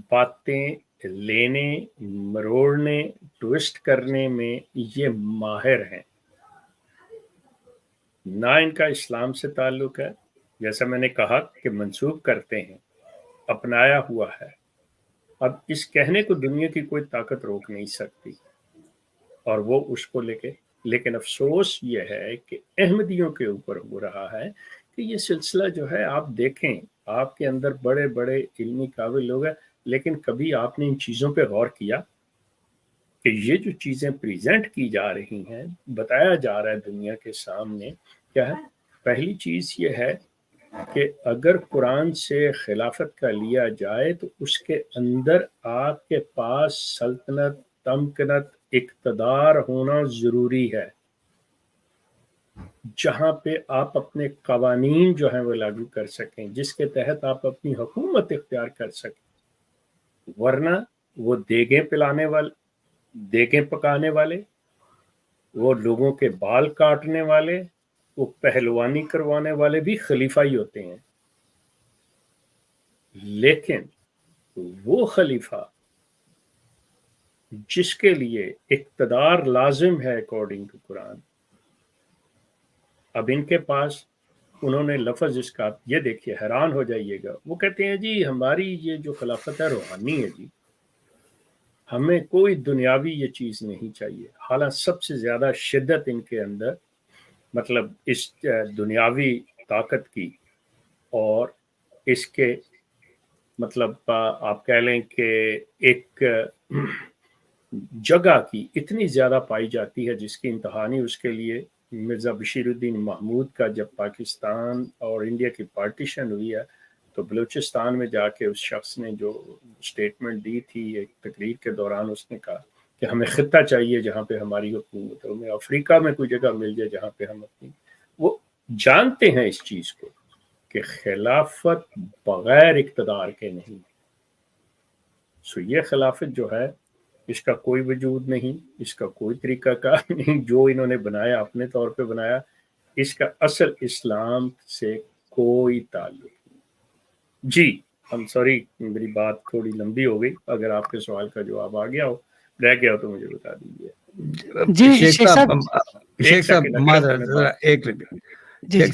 Speaker 1: باتیں لینے، مروڑنے، ٹوسٹ کرنے میں یہ ماہر ہیں. نہ ان کا اسلام سے تعلق ہے، جیسا میں نے کہا کہ منسوب کرتے ہیں، اپنایا ہوا ہے. اب اس کہنے کو دنیا کی کوئی طاقت روک نہیں سکتی، اور وہ اس کو لے کے، لیکن افسوس یہ ہے کہ احمدیوں کے اوپر ہو رہا ہے کہ یہ سلسلہ جو ہے آپ دیکھیں، آپ کے اندر بڑے بڑے علمی قابل لوگ ہیں، لیکن کبھی آپ نے ان چیزوں پہ غور کیا کہ یہ جو چیزیں پریزنٹ کی جا رہی ہیں، بتایا جا رہا ہے دنیا کے سامنے کیا ہے؟ پہلی چیز یہ ہے کہ اگر قرآن سے خلافت کا لیا جائے تو اس کے اندر آپ کے پاس سلطنت، تمکنت، اقتدار ہونا ضروری ہے، جہاں پہ آپ اپنے قوانین جو ہیں وہ لاگو کر سکیں، جس کے تحت آپ اپنی حکومت اختیار کر سکیں. ورنہ وہ دیگیں پلانے والے، دیگیں پکانے والے، وہ لوگوں کے بال کاٹنے والے، وہ پہلوانی کروانے والے بھی خلیفہ ہی ہوتے ہیں. لیکن وہ خلیفہ جس کے لیے اقتدار لازم ہے اکارڈنگ ٹو قرآن، اب ان کے پاس انہوں نے لفظ اس کا، یہ دیکھیے حیران ہو جائیے گا، وہ کہتے ہیں جی ہماری یہ جو خلافت ہے روحانی ہے جی، ہمیں کوئی دنیاوی یہ چیز نہیں چاہیے. حالانکہ سب سے زیادہ شدت ان کے اندر مطلب اس دنیاوی طاقت کی اور اس کے مطلب آپ کہہ لیں کہ ایک جگہ کی اتنی زیادہ پائی جاتی ہے جس کی انتہا نہیں. اس کے لیے مرزا بشیر الدین محمود کا جب پاکستان اور انڈیا کی پارٹیشن ہوئی ہے تو بلوچستان میں جا کے اس شخص نے جو سٹیٹمنٹ دی تھی ایک تقریر کے دوران، اس نے کہا کہ ہمیں خطہ چاہیے جہاں پہ ہماری حکومت ہو، ہمیں افریقہ میں کوئی جگہ مل جائے جہاں پہ ہم اپنی، وہ جانتے ہیں اس چیز کو کہ خلافت بغیر اقتدار کے نہیں. سو یہ خلافت جو ہے اس کا کوئی وجود نہیں، اس کا کوئی طریقہ کار نہیں، جو انہوں نے بنایا اپنے طور پہ بنایا، اس کا اصل اسلام سے کوئی تعلق نہیں. جی ہم سوری میری بات تھوڑی لمبی ہو گئی، اگر آپ کے سوال کا جواب آ گیا ہو، رہ گیا ہو تو مجھے بتا دیجیے.
Speaker 2: جی
Speaker 3: شیخ صاحب شیخ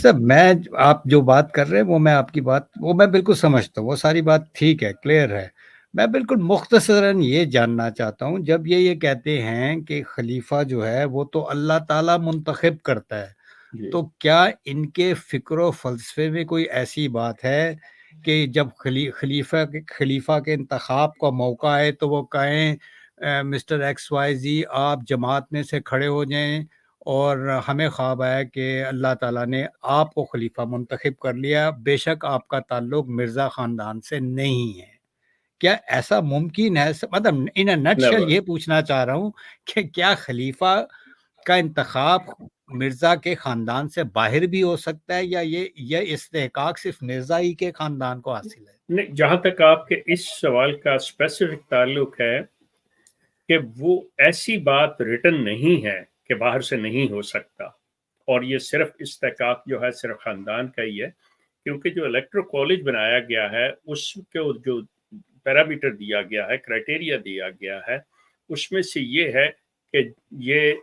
Speaker 3: صاحب میں آپ جو بات کر رہے ہیں وہ میں آپ کی بات وہ میں بالکل سمجھتا ہوں، وہ ساری بات ٹھیک ہے، کلیئر ہے. میں بالکل مختصراً یہ جاننا چاہتا ہوں، جب یہ کہتے ہیں کہ خلیفہ جو ہے وہ تو اللہ تعالیٰ منتخب کرتا ہے، تو کیا ان کے فکر و فلسفے میں کوئی ایسی بات ہے کہ جب خلیفہ کے انتخاب کا موقع آئے تو وہ کہیں مسٹر ایکس وائی زی آپ جماعت میں سے کھڑے ہو جائیں، اور ہمیں خواب آیا کہ اللہ تعالیٰ نے آپ کو خلیفہ منتخب کر لیا، بے شک آپ کا تعلق مرزا خاندان سے نہیں ہے؟ کیا ایسا ممکن ہے؟ مطلب ان اے نٹ شیل یہ پوچھنا چاہ رہا ہوں کہ کیا خلیفہ کا انتخاب مرزا کے خاندان سے باہر بھی ہو سکتا ہے، یا یہ استحقاق صرف مرزا ہی کے خاندان کو حاصل ہے؟
Speaker 1: نہیں، جہاں تک آپ کے اس سوال کا اسپیسیفک تعلق ہے کہ وہ ایسی بات ریٹن نہیں ہے کہ باہر سے نہیں ہو سکتا، اور یہ صرف استحقاق جو ہے صرف خاندان کا ہی ہے، کیونکہ جو الیکٹرو کالج بنایا گیا ہے اس کے جو پیرامیٹر دیا گیا ہے، کرائٹیریا دیا گیا ہے، اس میں سے یہ ہے کہ یہ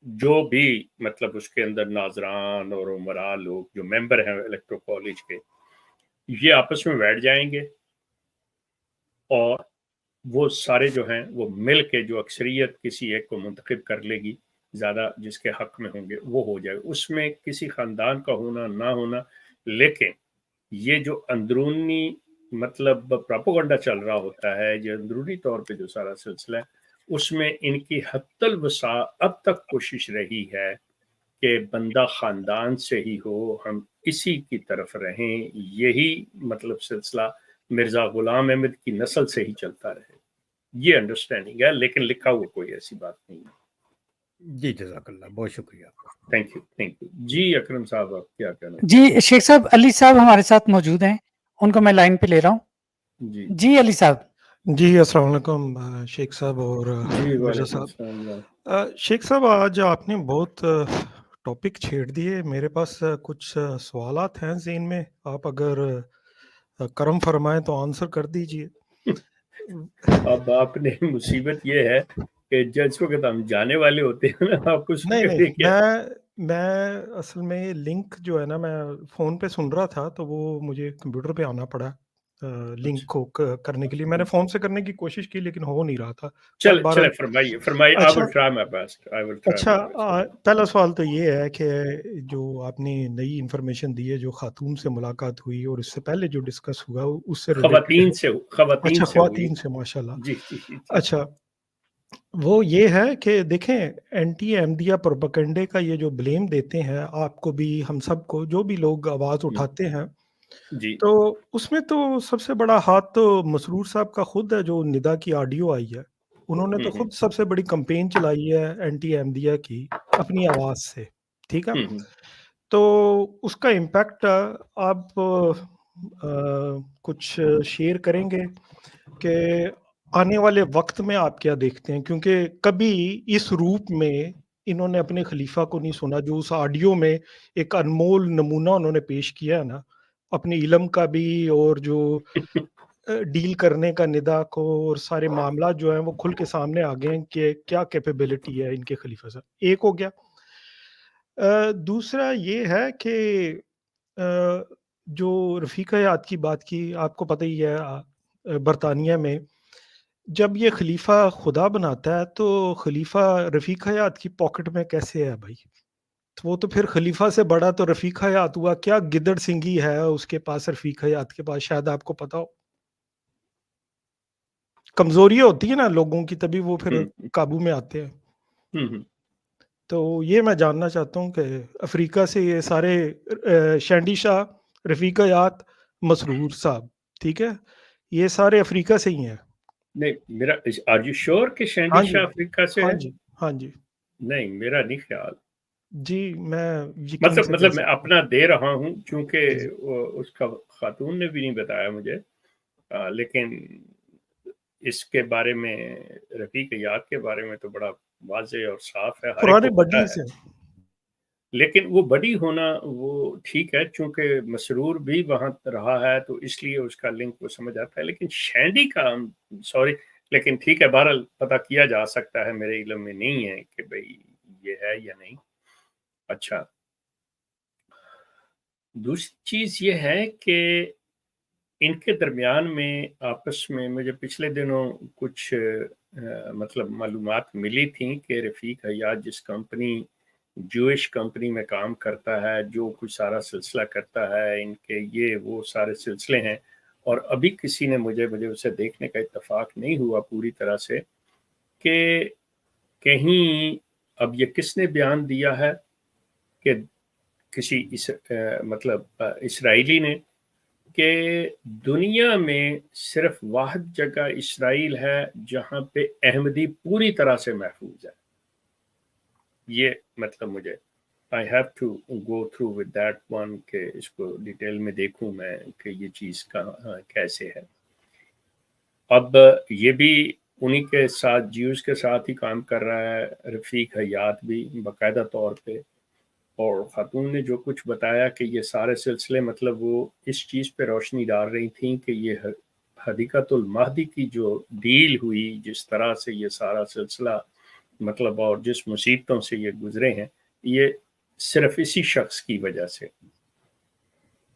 Speaker 1: جو بھی مطلب اس کے اندر ناظران اور عمراء لوگ جو ممبر ہیں الیکٹرو کالج کے، یہ آپس میں بیٹھ جائیں گے اور وہ سارے جو ہیں وہ مل کے جو اکثریت کسی ایک کو منتخب کر لے گی، زیادہ جس کے حق میں ہوں گے وہ ہو جائے. اس میں کسی خاندان کا ہونا نہ ہونا، لیکن یہ جو اندرونی مطلب پراپوگنڈا چل رہا ہوتا ہے، جو اندرونی طور پہ جو سارا سلسلہ ہے اس میں ان کی حد الوسع اب تک کوشش رہی ہے کہ بندہ خاندان سے ہی ہو، ہم اسی کی طرف رہیں، یہی مطلب سلسلہ مرزا غلام احمد کی نسل سے ہی چلتا رہے، یہ انڈرسٹینڈنگ ہے، لیکن لکھا ہوا کوئی ایسی بات نہیں ہے۔
Speaker 3: جی جزاک اللہ، بہت شکریہ۔
Speaker 1: Thank you. جی اکرم صاحب، آپ کیا کہنا
Speaker 2: جی شیخ صاحب، علی صاحب ہمارے ساتھ موجود ہیں، ان کو میں لائن پہ لے رہا ہوں۔
Speaker 1: جی
Speaker 2: جی علی صاحب۔
Speaker 4: جی السلام علیکم شیخ صاحب اور
Speaker 1: جی،
Speaker 4: مرزا
Speaker 1: وعلیکم
Speaker 4: صاحب۔
Speaker 1: السلام۔
Speaker 4: شیخ صاحب آج آپ نے بہت ٹاپک چھیڑ دیے، میرے پاس کچھ سوالات ہیں ذہن میں، آپ اگر کرم فرمائیں تو آنسر کر دیجئے۔
Speaker 1: اب آپ نے مصیبت یہ ہے کہ جس وقت ہم جانے والے ہوتے ہیں نا، آپ اس
Speaker 4: نہیں
Speaker 1: وقت
Speaker 4: نہیں، میں اصل میں لنک جو ہے نا، میں فون پہ سن رہا تھا تو وہ مجھے کمپیوٹر پہ آنا پڑا لنک کو کرنے کے لیے۔ میں نے فون سے کرنے کی کوشش کی لیکن ہو نہیں رہا تھا۔
Speaker 1: چلے فرمائیے I
Speaker 4: اچھا
Speaker 1: will try my best.
Speaker 4: اچھا، پہلا سوال تو یہ ہے کہ جو آپ نے نئی انفارمیشن دی ہے، جو خاتون سے ملاقات ہوئی اور اس سے پہلے جو ڈسکس ہوا اس سے
Speaker 1: خواتین سے
Speaker 4: اچھا
Speaker 1: ہوئی۔
Speaker 4: خواتین سے، ماشاءاللہ۔
Speaker 1: جی۔
Speaker 4: اچھا، وہ یہ ہے کہ دیکھیں اینٹی احمدیہ پروپیگنڈے کا یہ جو بلیم دیتے ہیں آپ کو بھی، ہم سب کو، جو بھی لوگ آواز اٹھاتے ہیں،
Speaker 1: جی
Speaker 4: تو اس میں تو سب سے بڑا ہاتھ تو مسرور صاحب کا خود ہے، جو ندا کی آڈیو آئی ہے، انہوں نے تو خود سب سے بڑی کمپین چلائی ہے اینٹی احمدیہ کی اپنی آواز سے، ٹھیک ہے؟ تو اس کا امپیکٹ آپ کچھ شیئر کریں گے کہ آنے والے وقت میں آپ کیا دیکھتے ہیں؟ کیونکہ کبھی اس روپ میں انہوں نے اپنے خلیفہ کو نہیں سنا، جو اس آڈیو میں ایک انمول نمونہ انہوں نے پیش کیا ہے نا، اپنے علم کا بھی اور جو ڈیل کرنے کا ندا کو، اور سارے معاملات جو ہیں وہ کھل کے سامنے آ گئے ہیں کہ کیا کیپیبلٹی ہے ان کے خلیفہ سے۔ ایک ہو گیا۔ دوسرا یہ ہے کہ جو رفیق حیات کی بات کی، آپ کو پتہ ہی ہے برطانیہ میں جب یہ خلیفہ خدا بناتا ہے تو خلیفہ رفیق حیات کی پاکٹ میں کیسے ہے بھائی؟ تو وہ تو پھر خلیفہ سے بڑا تو رفیق حیات ہوا، کیا گدڑ سنگھی ہے اس کے پاس، رفیق حیات کے پاس، شاید آپ کو پتا ہو۔ کمزوریاں ہوتی ہیں نا لوگوں کی، تبھی وہ پھر قابو میں آتے ہیں۔ تو یہ میں جاننا چاہتا ہوں کہ افریقہ سے یہ سارے شینڈی شاہ، رفیق حیات، مسرور صاحب، ٹھیک ہے، یہ سارے افریقہ سے ہی ہیں۔
Speaker 1: نہیں، میرا آر یو شیور کہ شینڈی شاہ افریقہ سے ہے؟
Speaker 4: ہاں جی۔
Speaker 1: نہیں، میرا نہیں خیال۔
Speaker 4: جی میں یقین سے
Speaker 1: مطلب میں اپنا دے رہا ہوں، چونکہ اس کا خاتون نے بھی نہیں بتایا مجھے، لیکن اس کے بارے میں، رفیق حیات کے بارے میں تو بڑا واضح اور صاف ہے، ہر ایک کو پتہ ہے۔ لیکن وہ بڑی ہونا وہ ٹھیک ہے، چونکہ مسرور بھی وہاں رہا ہے تو اس لیے اس کا لنک وہ سمجھ آتا ہے، لیکن شینڈی کا سوری، لیکن ٹھیک ہے، بہرحال پتہ کیا جا سکتا ہے، میرے علم میں نہیں ہے کہ بھئی یہ ہے یا نہیں۔ اچھا، دوسری چیز یہ ہے کہ ان کے درمیان میں آپس میں مجھے پچھلے دنوں کچھ مطلب معلومات ملی تھیں کہ رفیق حیات جس کمپنی، جوئش کمپنی میں کام کرتا ہے، جو کچھ سارا سلسلہ کرتا ہے، ان کے یہ وہ سارے سلسلے ہیں، اور ابھی کسی نے مجھے اسے دیکھنے کا اتفاق نہیں ہوا پوری طرح سے کہ کہیں اب یہ کس نے بیان دیا ہے کہ کسی مطلب اسرائیلی نے، کہ دنیا میں صرف واحد جگہ اسرائیل ہے جہاں پہ احمدی پوری طرح سے محفوظ ہے۔ یہ مطلب مجھے I have to go through with that one کہ اس کو ڈیٹیل میں دیکھوں میں کہ یہ چیز کیسے ہے۔ اب یہ بھی انہی کے ساتھ، جیوز کے ساتھ ہی کام کر رہا ہے رفیق حیات بھی باقاعدہ طور پہ، اور خاتون نے جو کچھ بتایا کہ یہ سارے سلسلے مطلب وہ اس چیز پہ روشنی ڈال رہی تھیں کہ یہ حدیقۃ المہدی کی جو ڈیل ہوئی، جس طرح سے یہ سارا سلسلہ مطلب اور جس مصیبتوں سے یہ گزرے ہیں، یہ صرف اسی شخص کی وجہ سے۔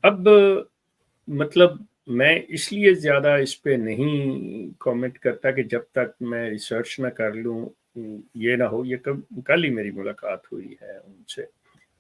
Speaker 1: اب مطلب میں اس لیے زیادہ اس پہ نہیں کامنٹ کرتا کہ جب تک میں ریسرچ نہ کر لوں، یہ نہ ہو، یہ کل ہی میری ملاقات ہوئی ہے ان سے،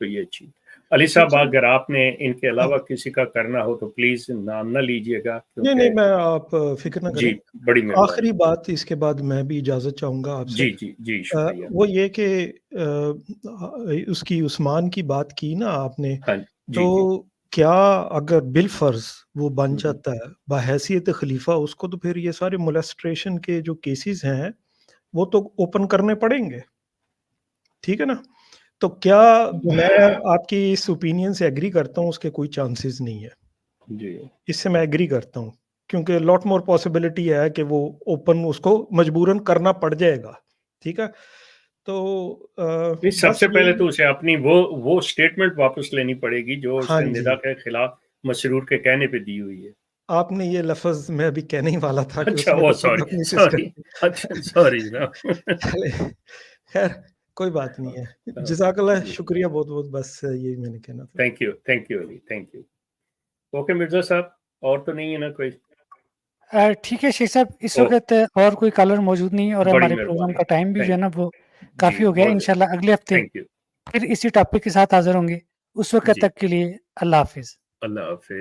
Speaker 1: تو یہ اچھی. علی صاحب اگر آپ نے ان کے علاوہ کسی کا کرنا ہو تو پلیز نام نہ لیجیے گا.
Speaker 4: نہیں میں آپ فکر نہ کریں.
Speaker 1: جی بڑی مہربانی.
Speaker 4: آخری بات اس کے بعد میں بھی اجازت چاہوں گا آپ سے.
Speaker 1: جی شکریہ.
Speaker 4: وہ یہ کہ اس کی عثمان کی بات کی نا آپ نے, تو کیا اگر بالفرض وہ بن جاتا ہے بحیثیت خلیفہ اس کو, تو پھر یہ سارے مولیسٹریشن کے جو کیسز ہیں وہ تو اوپن کرنے پڑیں گے, ٹھیک ہے نا. تو کیا میں آپ کی اس اوپینین سے ایگری کرتا ہوں, اس کے کوئی چانسز نہیں ہے.
Speaker 1: جی
Speaker 4: اس سے میں ایگری کرتا ہوں, کیونکہ لاٹ مور پاسبلٹی ہے کہ وہ اوپن اس کو مجبوراً کرنا پڑ جائے گا, ٹھیک ہے. تو
Speaker 1: سب سے پہلے تو اسے اپنی وہ سٹیٹمنٹ واپس لینی پڑے گی جو اس نے ندا کے خلاف مسرور کے کہنے پہ دی ہوئی ہے.
Speaker 4: آپ نے یہ لفظ میں ابھی کہنے ہی والا تھا.
Speaker 1: اچھا وہ سوری.
Speaker 4: خیر کوئی بات نہیں ہے. جزاک اللہ, شکریہ بہت بہت, بس یہی میں نے کہنا تھا.
Speaker 1: Thank you Ali, thank you. Okay Mirza صاحب, اور تو نہیں ہے نا کوئی؟
Speaker 2: ٹھیک ہے شیخ صاحب, اس وقت اور کوئی کالر موجود نہیں ہے, اور ہمارے پروگرام کا ٹائم بھی جو ہے نا وہ کافی ہو گیا. انشاءاللہ اگلے ہفتے پھر اسی ٹاپک کے ساتھ حاضر ہوں گے. اس وقت تک کے لیے اللہ حافظ.
Speaker 1: اللہ حافظ.